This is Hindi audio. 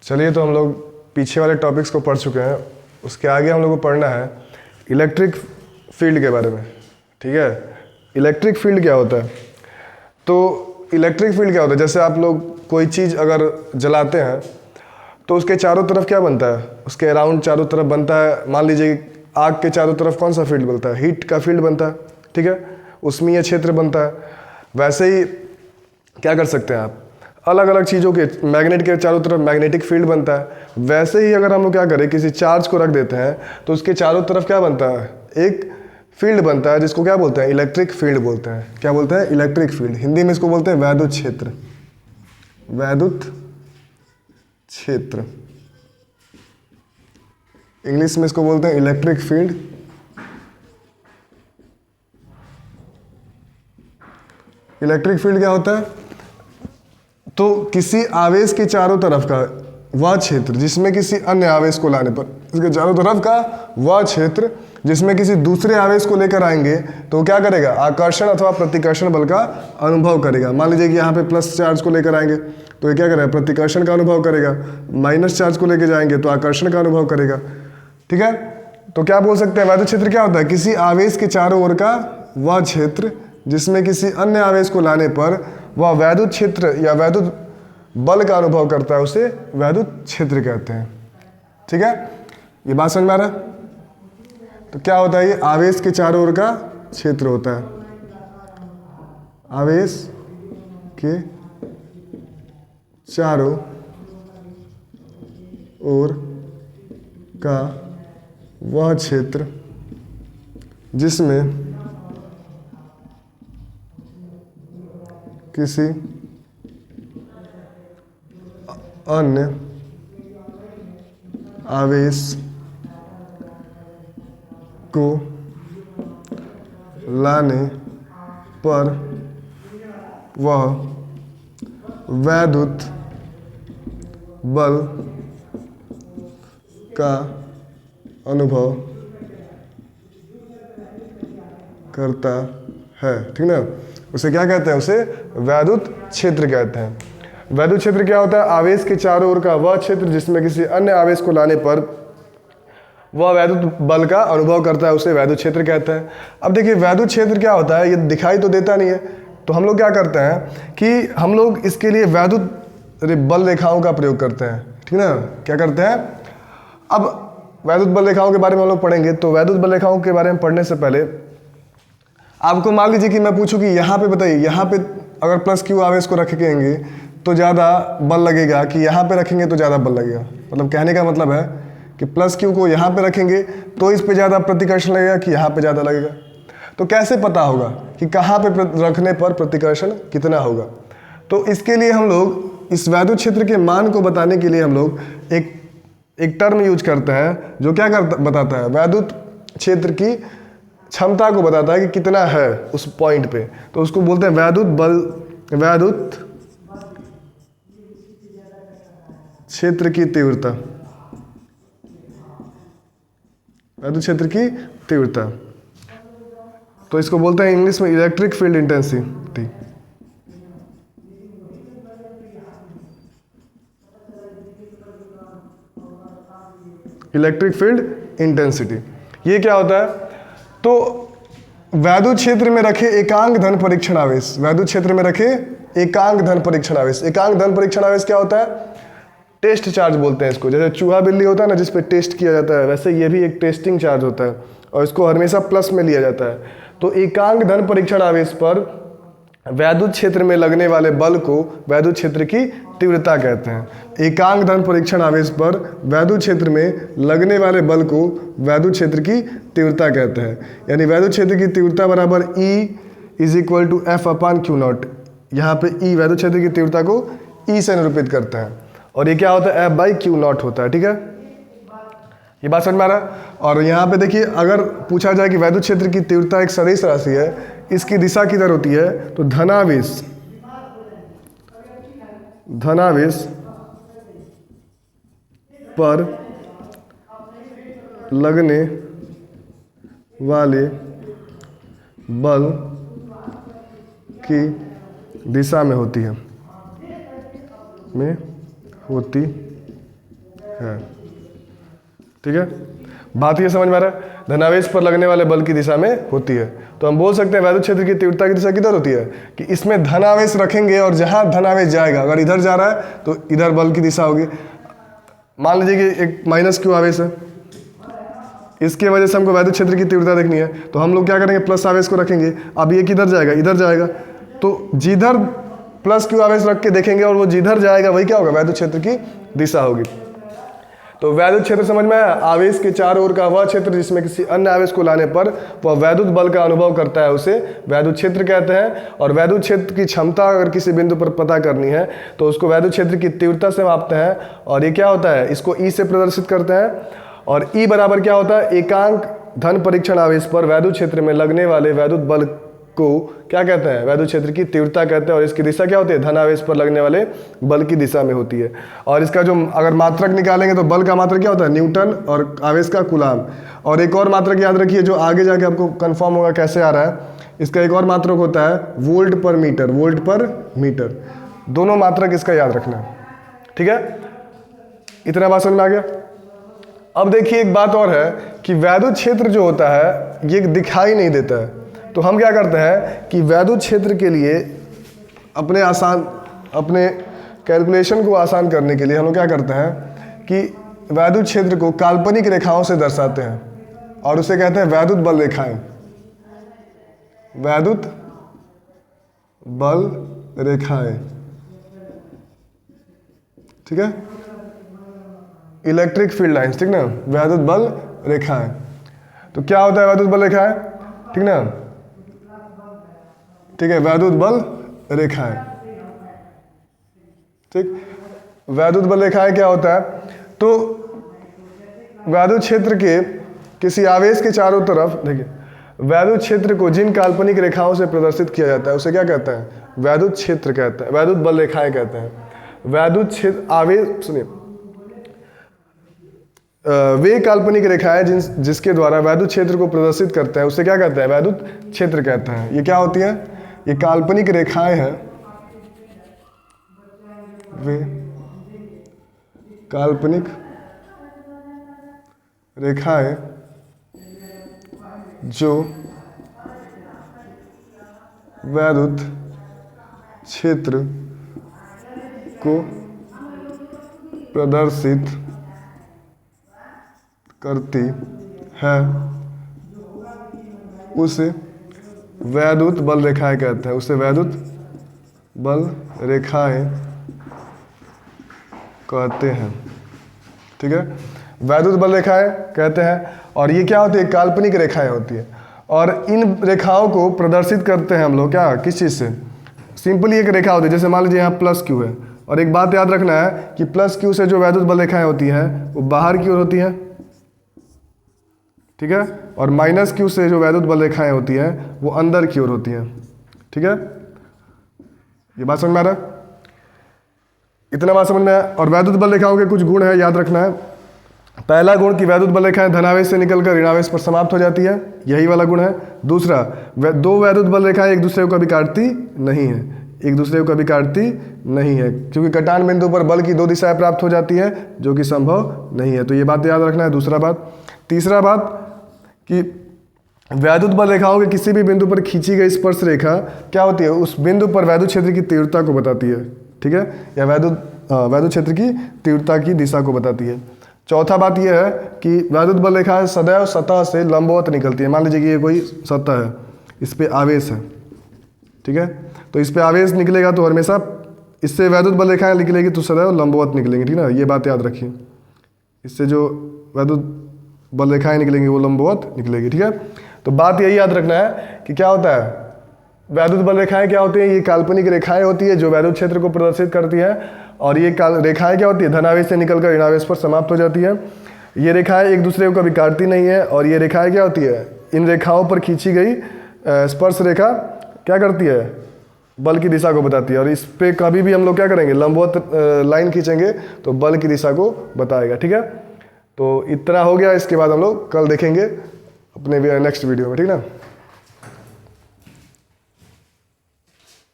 चलिए, तो हम लोग पीछे वाले टॉपिक्स को पढ़ चुके हैं। उसके आगे हम लोग को पढ़ना है इलेक्ट्रिक फील्ड के बारे में। ठीक है, इलेक्ट्रिक फील्ड क्या होता है? तो इलेक्ट्रिक फील्ड क्या होता है, जैसे आप लोग कोई चीज़ अगर जलाते हैं तो उसके चारों तरफ क्या बनता है, उसके अराउंड चारों तरफ बनता है। मान लीजिए आग के चारों तरफ कौन सा फील्ड बनता है? हीट का फील्ड बनता है। ठीक है, उसमें यह क्षेत्र बनता है। वैसे ही क्या कर सकते हैं आप, अलग अलग चीज़ों के मैग्नेट के चारों तरफ मैग्नेटिक फील्ड बनता है। वैसे ही अगर हम लोग क्या करें, किसी चार्ज को रख देते हैं तो उसके चारों तरफ क्या बनता है, एक फील्ड बनता है, जिसको क्या बोलते हैं, इलेक्ट्रिक फील्ड बोलते हैं। क्या बोलते हैं? Electric field. हिंदी में इसको बोलते हैं वैद्युत क्षेत्र। वैद्युत क्षेत्र, इंग्लिश में इसको बोलते हैं इलेक्ट्रिक फील्ड। इलेक्ट्रिक फील्ड क्या होता है? तो किसी आवेश के चारों तरफ का वह क्षेत्र जिसमें किसी अन्य आवेश को लाने पर, इसके चारों तरफ का वह क्षेत्र जिसमें किसी दूसरे आवेश को लेकर आएंगे तो क्या करेगा, आकर्षण अथवा प्रतिकर्षण बल का अनुभव करेगा। मान लीजिए कि यहाँ पे प्लस चार्ज को लेकर आएंगे तो ये क्या करेगा, प्रतिकर्षण का अनुभव करेगा। माइनस चार्ज को लेकर जाएंगे तो आकर्षण का अनुभव करेगा। ठीक है, तो क्या बोल सकते हैं, वैद्युत क्षेत्र क्या होता है? किसी आवेश के चारों ओर का वह क्षेत्र जिसमें किसी अन्य आवेश को लाने पर वह वैद्युत क्षेत्र या वैद्युत बल का अनुभव करता है, उसे वैद्युत क्षेत्र कहते हैं। ठीक है, ये बात समझ में आ रहा है? तो क्या होता है, ये आवेश के चारों ओर का क्षेत्र होता है। आवेश के चारों ओर का वह क्षेत्र जिसमें किसी अन्य आवेश को लाने पर वह वैद्युत बल का अनुभव करता है। ठीक ना, उसे क्या कहते हैं, उसे वैद्युत क्षेत्र कहते हैं। वैद्युत क्षेत्र क्या होता है? आवेश के चारों ओर का वह क्षेत्र जिसमें किसी अन्य आवेश को लाने पर वह वैद्युत बल का अनुभव करता है, उसे वैद्युत क्षेत्र कहते हैं। अब देखिए, वैद्युत क्षेत्र क्या होता है, ये दिखाई तो देता नहीं है, तो हम लोग क्या करते हैं कि हम लोग इसके लिए वैद्युत बल रेखाओं का प्रयोग करते हैं। ठीक ना, क्या करते हैं? अब वैद्युत बल रेखाओं के बारे में हम लोग पढ़ेंगे, तो वैद्युत बल रेखाओं के बारे में पढ़ने से पहले आपको मान लीजिए कि मैं पूछूं कि यहाँ पे बताइए, यहाँ पे अगर प्लस क्यू आवेश को रखेंगे तो ज़्यादा बल लगेगा कि यहाँ पे रखेंगे तो ज़्यादा बल लगेगा? मतलब कहने का मतलब है कि प्लस क्यू को यहाँ पे रखेंगे तो इस पे ज़्यादा प्रतिकर्षण लगेगा कि यहाँ पे ज़्यादा लगेगा? तो कैसे पता होगा कि कहाँ पे रखने पर प्रतिकर्षण कितना होगा? तो इसके लिए हम लोग इस वैद्युत क्षेत्र के मान को बताने के लिए हम लोग एक टर्म यूज करते हैं जो क्या बताता है, वैद्युत क्षेत्र की क्षमता को बताता है कि कितना है उस पॉइंट पे। तो उसको बोलते हैं वैद्युत बल, वैद्युत क्षेत्र की तीव्रता, वैद्युत क्षेत्र की तीव्रता। तो इसको बोलते हैं इंग्लिश में electric field intensity. Electric field intensity ये क्या होता है? तो वैद्युत क्षेत्र में रखे एकांक धन परीक्षण आवेश, वैद्युत क्षेत्र में रखे एकांक धन परीक्षण आवेश। एकांक धन परीक्षण आवेश क्या होता है? टेस्ट चार्ज बोलते हैं इसको। जैसे चूहा बिल्ली होता है ना, जिस पे टेस्ट किया जाता है, वैसे ये भी एक टेस्टिंग चार्ज होता है और इसको हमेशा प्लस में लिया जाता है। तो एकांक धन परीक्षण आवेश पर वैद्युत क्षेत्र में लगने वाले बल को वैद्युत क्षेत्र की तीव्रता कहते हैं। एकांक धन परीक्षण आवेश पर वैद्युत क्षेत्र में लगने वाले बल को वैद्युत क्षेत्र की तीव्रता कहते हैं। यानी वैद्युत क्षेत्र की तीव्रता बराबर E = F/Q0। यहाँ पे E वैद्युत क्षेत्र की तीव्रता को E से निरूपित करता है और ये क्या होता है, F/Q0 होता है। ठीक है, ये बात समझ में आ रहा है? और यहाँ पे देखिए, अगर पूछा जाए कि वैद्युत क्षेत्र की तीव्रता एक सदिश राशि है, इसकी दिशा किधर होती है, तो धनावेश पर लगने वाले बल की दिशा में होती है, है। ठीक है, बात ये समझ में आ रहा है? धनावेश पर लगने वाले बल की दिशा में होती है। तो हम बोल सकते हैं वैद्युत क्षेत्र की तीव्रता की दिशा किधर होती है कि इसमें धनावेश रखेंगे और जहां धनावेश जाएगा, अगर इधर जा रहा है तो इधर बल की दिशा होगी। मान लीजिए कि एक माइनस क्यू आवेश है, इसके वजह से हमको वैद्युत क्षेत्र की तीव्रता देखनी है, तो हम लोग क्या करेंगे, प्लस आवेश को रखेंगे। अब ये किधर जाएगा, इधर जाएगा, तो जिधर प्लस क्यू आवेश रख के देखेंगे और वो जिधर जाएगा वही क्या होगा, वैद्युत क्षेत्र की दिशा होगी। तो वैद्युत क्षेत्र समझ में आया? आवेश के चारों ओर का वह क्षेत्र जिसमें किसी अन्य आवेश को लाने पर वह वैद्युत बल का अनुभव करता है, उसे वैद्युत क्षेत्र कहते हैं। और वैद्युत क्षेत्र की क्षमता अगर किसी बिंदु पर पता करनी है तो उसको वैद्युत क्षेत्र की तीव्रता से मापते हैं, और ये क्या होता है, इसको ई से प्रदर्शित करते हैं। और ई बराबर क्या होता है, एकांक धन परीक्षण आवेश पर वैद्युत क्षेत्र में लगने वाले वैद्युत बल को क्या कहते हैं, वैद्युत क्षेत्र की तीव्रता कहते हैं। और इसकी दिशा क्या होती है, धन आवेश पर लगने वाले बल की दिशा में होती है। और इसका जो अगर मात्रक निकालेंगे तो बल का मात्रक क्या होता है, न्यूटन, और आवेश का कूलाम। और एक और मात्रक याद रखिए जो आगे जाके आपको कंफर्म होगा कैसे आ रहा है, इसका एक और मात्रक होता है वोल्ट पर मीटर, वोल्ट पर मीटर। दोनों मात्रक इसका याद रखना है। ठीक है, इतना बात समझ में आ गया। अब देखिए एक बात और है कि वैद्युत क्षेत्र जो होता है ये दिखाई नहीं देता है, तो हम क्या करते हैं कि वैद्युत क्षेत्र के लिए अपने कैलकुलेशन को आसान करने के लिए हम लोग क्या करते हैं कि वैद्युत क्षेत्र को काल्पनिक रेखाओं से दर्शाते हैं, और उसे कहते हैं वैद्युत बल रेखाएं। वैद्युत बल रेखाएं, ठीक है, इलेक्ट्रिक फील्ड लाइंस, ठीक ना, वैद्युत बल रेखाएं। तो क्या होता है वैद्युत बल रेखाएं, ठीक ना, ठीक है, वैद्युत बल रेखाएं। ठीक, वैद्युत बल रेखाएं क्या होता है, तो वैद्युत क्षेत्र के किसी आवेश के चारों तरफ, देखिए वैद्युत क्षेत्र को जिन काल्पनिक रेखाओं से प्रदर्शित किया जाता है उसे क्या कहते हैं, वैद्युत क्षेत्र कहते हैं, वैद्युत बल रेखाएं कहते हैं। वैद्युत क्षेत्र आवेश, सुनिए, वे काल्पनिक रेखाएं जिसके द्वारा वैद्युत क्षेत्र को प्रदर्शित करते हैं उसे क्या कहते हैं, वैद्युत क्षेत्र कहते हैं। ये क्या होती है, ये काल्पनिक रेखाएं हैं, वे काल्पनिक रेखाएं जो वैद्युत क्षेत्र को प्रदर्शित करती है उसे वैद्युत बल रेखाएं कहते हैं, उसे वैद्युत बल रेखाएं कहते हैं। ठीक है, वैद्युत बल रेखाएं कहते हैं। और ये क्या होती है, काल्पनिक रेखाएं होती है, और इन रेखाओं को प्रदर्शित करते हैं हम लोग क्या, किस चीज़ से, सिंपली एक रेखा होती है, जैसे मान लीजिए यहाँ प्लस क्यू है, और एक बात याद रखना है कि प्लस क्यू से जो वैद्युत बल रेखाएं होती हैं वो बाहर की ओर होती हैं, ठीक है, और माइनस क्यू से जो वैद्युत बल रेखाएं होती हैं वो अंदर की ओर होती हैं। ठीक है, ये बात समझ में आ रहा है, इतना बात समझ में आया। और वैद्युत बल रेखाओं के कुछ गुण है, याद रखना है। पहला गुण कि वैद्युत बल रेखाएं धनावेश से निकलकर ऋणावेश पर समाप्त हो जाती है, यही वाला गुण है। दूसरा, दो वैद्युत बल रेखाएं एक दूसरे को कभी काटती नहीं है, एक दूसरे को कभी काटती नहीं है, क्योंकि कटान बिंदु पर बल की दो दिशाएं प्राप्त हो जाती है जो कि संभव नहीं है। तो ये बात याद रखना है, दूसरा बात। तीसरा बात कि वैद्युत बल रेखाओं के किसी भी बिंदु पर खींची गई स्पर्श रेखा क्या होती है, उस बिंदु पर वैद्युत क्षेत्र की तीव्रता को बताती है। ठीक है, या वैद्युत क्षेत्र की तीव्रता की दिशा को बताती है। चौथा बात यह है कि वैद्युत बल रेखाएं सदैव सतह से लंबवत निकलती है। मान लीजिए कि ये कोई सतह है, इस पे आवेश है, ठीक है, तो इस पे आवेश निकलेगा तो हमेशा इससे वैद्युत बल रेखाएं निकलेगी तो सदैव लंबवत निकलेंगी, ठीक ना, ये बात याद रखिए। इससे जो वैद्युत बल रेखाएं निकलेंगी वो लंबवत निकलेगी। ठीक है, तो बात यही याद रखना है कि क्या होता है, वैद्युत बल रेखाएं क्या होती हैं, ये काल्पनिक रेखाएं होती है जो वैद्युत क्षेत्र को प्रदर्शित करती है, और ये रेखाएं क्या होती है, धनावेश से निकलकर ऋणावेश पर समाप्त हो जाती है। ये रेखाएं एक दूसरे को कभी काटती नहीं है, और ये रेखाएं क्या होती है, इन रेखाओं पर खींची गई स्पर्श रेखा क्या करती है, बल की दिशा को बताती है। और इस पे कभी भी हम लोग क्या करेंगे, लंबवत लाइन खींचेंगे तो बल की दिशा को बताएगा। ठीक है, तो इतना हो गया। इसके बाद हम लोग कल देखेंगे अपने नेक्स्ट वीडियो में, ठीक ना।